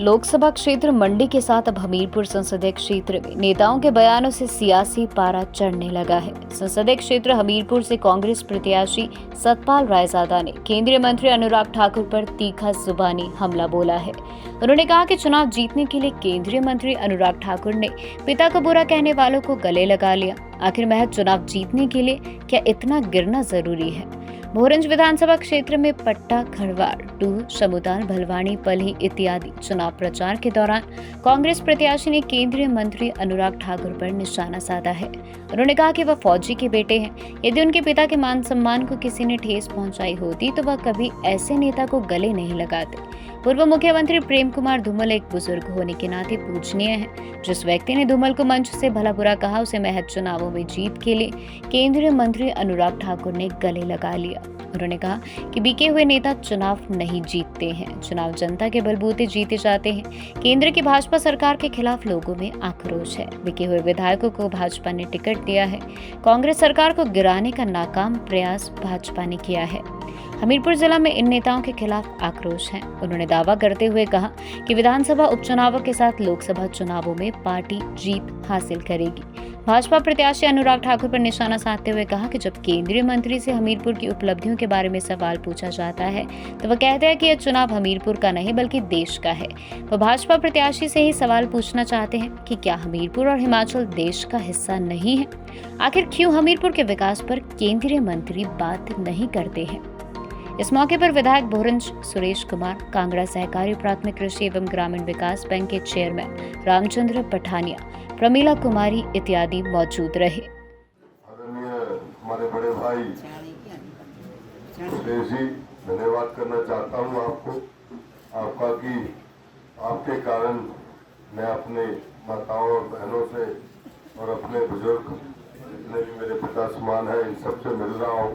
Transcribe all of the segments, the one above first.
लोकसभा क्षेत्र मंडी के साथ अब हमीरपुर संसदीय क्षेत्र में नेताओं के बयानों से सियासी पारा चढ़ने लगा है। संसदीय क्षेत्र हमीरपुर से कांग्रेस प्रत्याशी सतपाल रायजादा ने केंद्रीय मंत्री अनुराग ठाकुर पर तीखा जुबानी हमला बोला है। उन्होंने कहा कि चुनाव जीतने के लिए केंद्रीय मंत्री अनुराग ठाकुर ने पिता को बुरा कहने वालों को गले लगा लिया। आखिर महज चुनाव जीतने के लिए क्या इतना गिरना जरूरी है? भोरंज विधानसभा क्षेत्र में पट्टा, खड़वाड़, टूह, शमुताल, भलवानी, पलही इत्यादि चुनाव प्रचार के दौरान कांग्रेस प्रत्याशी ने केंद्रीय मंत्री अनुराग ठाकुर पर निशाना साधा है। उन्होंने कहा कि वह फौजी के बेटे हैं। यदि उनके पिता के मान सम्मान को किसी ने ठेस पहुंचाई होती तो वह कभी ऐसे नेता को गले नहीं लगाते। पूर्व मुख्यमंत्री प्रेम कुमार धूमल एक बुजुर्ग होने के नाते पूजनीय है। जिस व्यक्ति ने धूमल को मंच से भला बुरा कहा, उसे महज चुनावों में जीत के लिए केंद्रीय मंत्री अनुराग ठाकुर ने गले लगा लिया। उन्होंने कहा कि बिके हुए नेता चुनाव नहीं जीतते हैं, चुनाव जनता के बलबूते जीते जाते हैं। केंद्र की भाजपा सरकार के खिलाफ लोगों में आक्रोश है। बिके हुए विधायकों को भाजपा ने टिकट दिया है। कांग्रेस सरकार को गिराने का नाकाम प्रयास भाजपा ने किया है। हमीरपुर जिला में इन नेताओं के खिलाफ आक्रोश है। उन्होंने दावा करते हुए कहा कि विधानसभा उपचुनावों के साथ लोकसभा चुनावों में पार्टी जीत हासिल करेगी। भाजपा प्रत्याशी अनुराग ठाकुर पर निशाना साधते हुए कहा कि जब केंद्रीय मंत्री से हमीरपुर की उपलब्धियों के बारे में सवाल पूछा जाता है तो वह कहते हैं कि यह चुनाव हमीरपुर का नहीं बल्कि देश का है। वह भाजपा प्रत्याशी से ही सवाल पूछना चाहते हैं कि क्या हमीरपुर और हिमाचल देश का हिस्सा नहीं है? आखिर क्यों हमीरपुर के विकास पर केंद्रीय मंत्री बात नहीं करते हैं? इस मौके पर विधायक भोरंज सुरेश कुमार, कांगड़ा सहकारी प्राथमिक कृषि एवं ग्रामीण विकास बैंक के चेयरमैन रामचंद्र पठानिया, प्रमीला कुमारी इत्यादि मौजूद रहे। हमारे बड़े भाई सुरेश जी, धन्यवाद करना चाहता हूँ आपका कि आपके कारण मैं अपने माताओं और बहनों से और अपने बुजुर्ग जितने भी मेरे पिता समान है इन सबसे मिल रहा हूँ।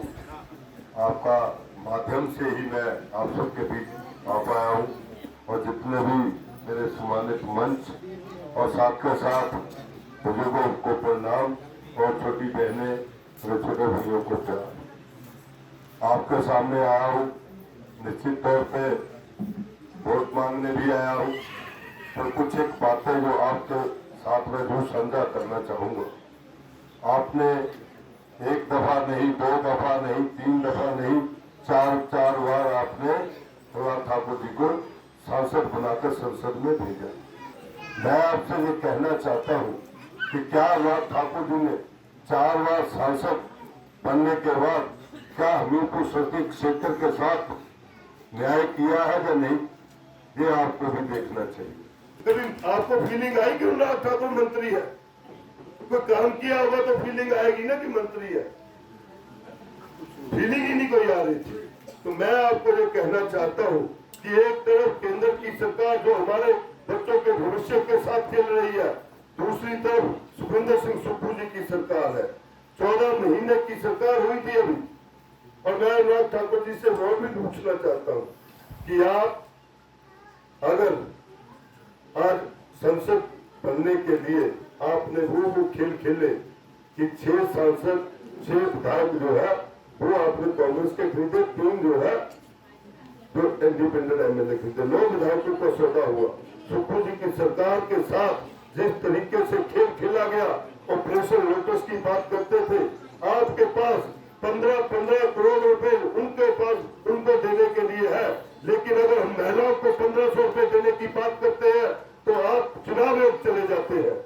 आपका माध्यम से ही मैं आप सबके बीच आ पाया हूँ और जितने भी मेरे सम्मानित मंच और साथ के साथ बुजुर्गों को प्रणाम और छोटी बहनें, मेरे छोटे भाइयों को प्यार। आपके सामने आया हूँ, निश्चित तौर पे वोट मांगने भी आया हूँ, पर कुछ एक बातें जो आपके साथ में जो साझा करना चाहूँगा। आपने एक दफा नहीं, दो दफा नहीं, तीन दफा नहीं, चार बार आपने अनुराग ठाकुर जी को सांसद बनाकर संसद में भेजा। मैं आपसे ये कहना चाहता हूँ कि क्या अनुराग ठाकुर जी ने 4 बार सांसद बनने के बाद क्या हमीरपुर संसदीय क्षेत्र के साथ न्याय किया है या नहीं, ये आपको भी देखना चाहिए। कभी आपको फीलिंग आई कि अनुराग ठाकुर मंत्री है? कोई काम किया होगा तो फीलिंग आएगी ना कि मंत्री है। फीलिंग ही नहीं कोई आ रही थी। तो मैं आपको ये कहना चाहता हूँ कि एक तरफ केंद्र की सरकार जो हमारे बच्चों के भविष्य के साथ खेल रही है, दूसरी तरफ सुखविंदर सिंह सुक्खू जी की सरकार है। 14 महीने की सरकार हुई थी अभी। और मैं अनुराग ठाकुर जी से और भी पूछना चाहता हूँ कि आप अगर आज संसद बनने के लिए आपने वो खेल खेले कि 6 सांसद, 6 विधायक जो है वो आपने कांग्रेस के खरीदे, 3 जो है जो इंडिपेंडेंट एमएलए खरीदे, 9 विधायकों का सौदा हुआ। सुक्खू जी की सरकार के साथ जिस तरीके से खेल खेला गया, ऑपरेशन लोटस की बात करते थे, आपके पास 15 करोड़ रुपए उनके पास उनको देने के लिए है, लेकिन अगर हम महिलाओं को 1500 रुपए देने की बात करते हैं तो आप चुनाव में चले जाते हैं।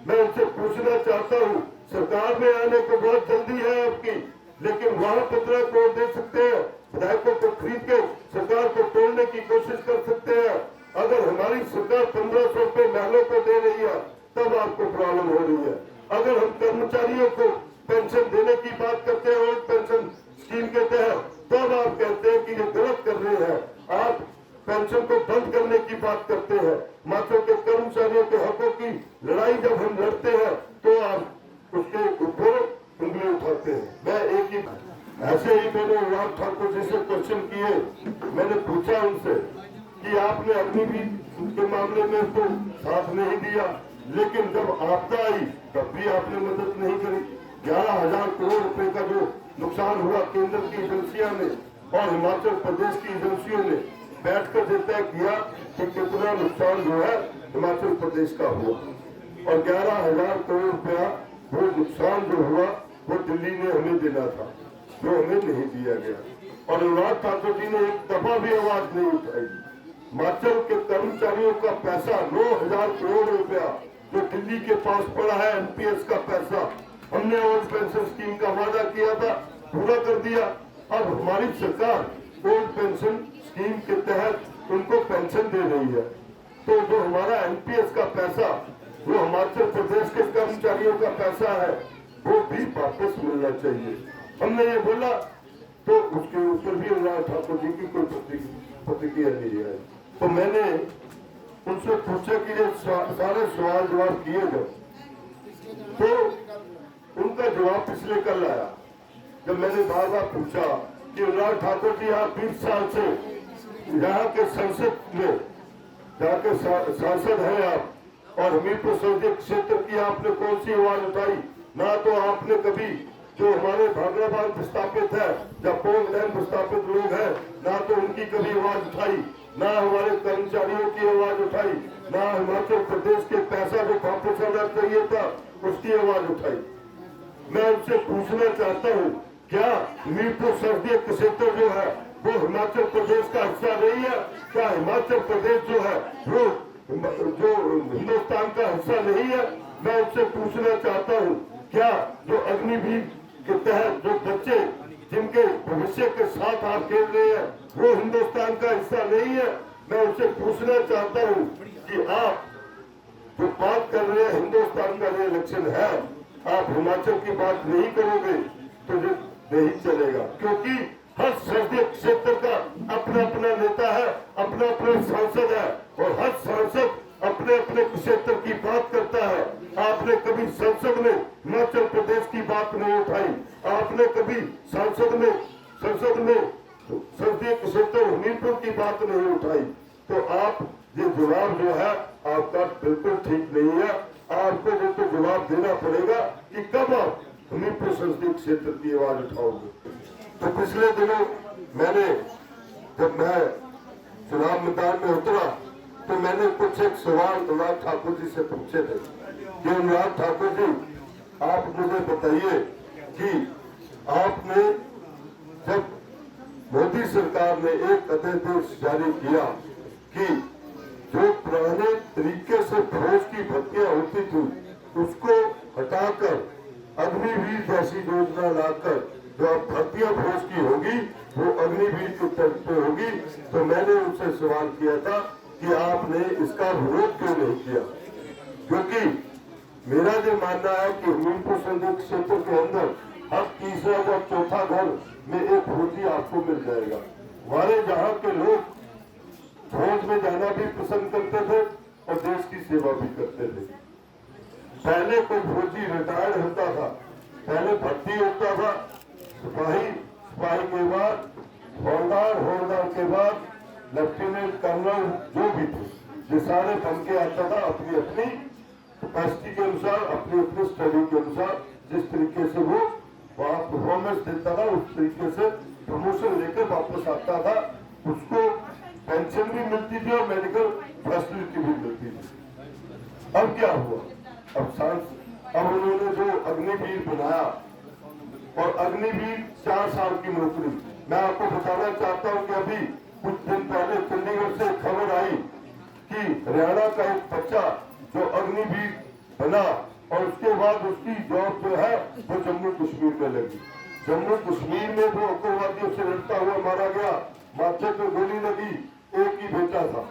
मैं उनसे पूछना चाहता हूँ, सरकार में आने को बहुत जल्दी है आपकी, लेकिन वहाँ 15 करोड़ दे सकते हैं, विधायकों को खरीद के सरकार को तोड़ने की कोशिश कर सकते हैं। अगर हमारी सरकार 1500 रुपए महिलाओं को दे रही है तब आपको प्रॉब्लम हो रही है। अगर हम कर्मचारियों को पेंशन देने की बात करते हैं और पेंशन स्कीम के तहत, तब आप कहते हैं कि ये गलत कर रहे हैं। आप पेंशन को बंद करने की बात करते हैं। मात्र के कर्मचारियों के हकों की लड़ाई जब हम लड़ते हैं तो आप उसके ऊपर उंगली उठाते हैं। मैं एक ही ऐसे ही मैंने अनुराग ठाकुर जी से क्वेश्चन किए, मैंने पूछा उनसे कि आपने अग्निवीर के मामले में तो साथ नहीं दिया, लेकिन जब आपदा आई तब भी आपने मदद नहीं करी। 11,000 करोड़ रुपए का जो नुकसान हुआ केंद्र की एजेंसियों ने और हिमाचल प्रदेश की एजेंसियों ने, बैठकर जो तय किया कि कितना नुकसान जो है हिमाचल प्रदेश का हुआ, और 11,000 करोड़ रुपया वो नुकसान जो हुआ वो दिल्ली ने हमें देना था, जो हमें नहीं दिया गया। और अनुराग ठाकुर जी ने एक दफा भी आवाज नहीं उठाई। हिमाचल के कर्मचारियों का पैसा 9,000 करोड़ रुपया जो दिल्ली के पास पड़ा है, एनपीएस का पैसा, हमने ओल्ड पेंशन स्कीम का वादा किया था, पूरा कर दिया। अब हमारी सरकार ओल्ड पेंशन स्कीम के तहत उनको पेंशन दे रही है, तो जो हमारा एनपीएस का पैसा, जो हिमाचल प्रदेश के कर्मचारियों का पैसा है, वो भी वापस मिलना चाहिए। हमने ये बोला, तो उसके ऊपर भी अनुराग ठाकुर जी की कोई प्रतिक्रिया नहीं है। तो मैंने उनसे पूछा कि ये सारे सवाल जवाब किए गए, तो उनका जवाब पिछले कल आया, जब मैंने बार बार पूछा कि अनुराग ठाकुर जी आप 20 साल से यहाँ के संसद में, यहाँ के सांसद हैं आप, और हमीरपुर संसदीय क्षेत्र की आपने कौन सी आवाज उठाई? ना तो आपने कभी जो हमारे भाखड़ा बांध प्रस्तापित है या पोंग डैम प्रस्तापित लोग हैं, ना तो उनकी कभी आवाज उठाई, ना हमारे कर्मचारियों की आवाज उठाई, ना हिमाचल प्रदेश के पैसा जो वापस आना चाहिए था उसकी आवाज उठाई। मैं उनसे पूछना चाहता हूँ, क्या हमीरपुर संसदीय क्षेत्र जो है वो हिमाचल प्रदेश का हिस्सा नहीं है? क्या हिमाचल प्रदेश जो है वो जो हिंदुस्तान का हिस्सा नहीं है? मैं उनसे पूछना चाहता हूँ, क्या जो अग्निवीर के तहत जो बच्चे जिनके भविष्य के साथ आप खेल रहे हैं वो हिंदुस्तान का हिस्सा नहीं है? मैं उनसे पूछना चाहता हूँ कि आप जो बात कर रहे हैं हिंदुस्तान का इलेक्शन है, आप हिमाचल की बात नहीं करोगे तो नहीं चलेगा, क्योंकि हर संसदीय क्षेत्र का अपना अपना नेता है, अपना अपना सांसद है, और हर सांसद अपने अपने क्षेत्र की बात करता है। आपने कभी संसद में हिमाचल प्रदेश की बात नहीं उठाई, आपने कभी संसद में संसदीय क्षेत्र हमीरपुर की बात नहीं उठाई। तो आप ये जवाब जो है आपका बिल्कुल ठीक नहीं है। आपको वो तो जवाब देना पड़ेगा कि कब आप हमीरपुर संसदीय क्षेत्र की आवाज उठाओगे। तो पिछले दिनों जब मैं चुनाव मैदान में उतरा तो मैंने कुछ एक सवाल अनुराग ठाकुर जी से पूछे थे कि अनुराग ठाकुर जी, आप मुझे बताइए कि आपने जब मोदी सरकार ने एक अध्यादेश जारी किया कि जो पुराने तरीके से फौज की भर्तियां होती थी उसको हटाकर अग्निवीर जैसी योजना लाकर जो अब भर्तियां फौज की होगी वो अग्निवीर के तर्ज पे होगी। तो मैंने उनसे सवाल किया था कि आपने इसका विरोध क्यों नहीं किया, क्योंकि मेरा जो मानना है कि हमीरपुर संसदीय क्षेत्र के अंदर हर तीसरा या चौथा घर में एक फौजी आपको मिल जाएगा। हमारे जहाँ के लोग फौज में जाना भी पसंद करते थे और देश की सेवा भी करते थे। पहले कोई फौजी रिटायर्ड होता था, पहले भर्ती होता था, सिपाही के बाद हवलदार के बाद लेफ्टिनेंट कर्नल जो भी थे, ये सारे बन के आता था अपनी अपनी कैपेसिटी के अनुसार, अपनी अपनी स्टडी के अनुसार, जिस तरीके से वो वहाँ परफॉर्मेंस देता था उस तरीके से प्रमोशन लेकर वापस आता था। उसको पेंशन भी मिलती थी और मेडिकल फैसिलिटी भी मिलती थी। अब क्या हुआ? अब उन्होंने जो अग्निवीर बनाया, और अग्निवीर 4 साल की नौकरी। मैं आपको बताना चाहता हूं कि अभी कुछ दिन पहले चंडीगढ़ से खबर आई कि हरियाणा का एक बच्चा जो अग्निवीर बना और उसके बाद उसकी जॉब जो है वो जम्मू कश्मीर में लगी। जम्मू कश्मीर में वो उग्रवादियों से लड़ता हुआ मारा गया, माथे पे गोली लगी, एक ही बेटा था।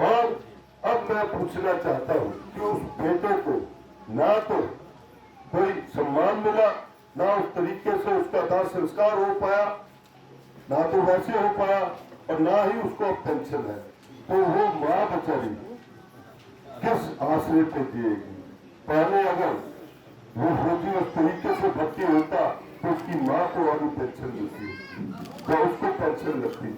और अब मैं पूछना चाहता हूँ कि उस बेटे को ना तो कोई सम्मान मिला, ना उस तरीके से उसका दाह संस्कार हो पाया, ना तो वैसे हो पाया, और ना ही उसको पेंशन है। तो वो माँ बेचारी किस आश्रय पे जिएगी? पहले अगर वो फौजी उस तरीके से भर्ती होता तो उसकी माँ को अभी पेंशन मिलती, तो उसको पेंशन लगती।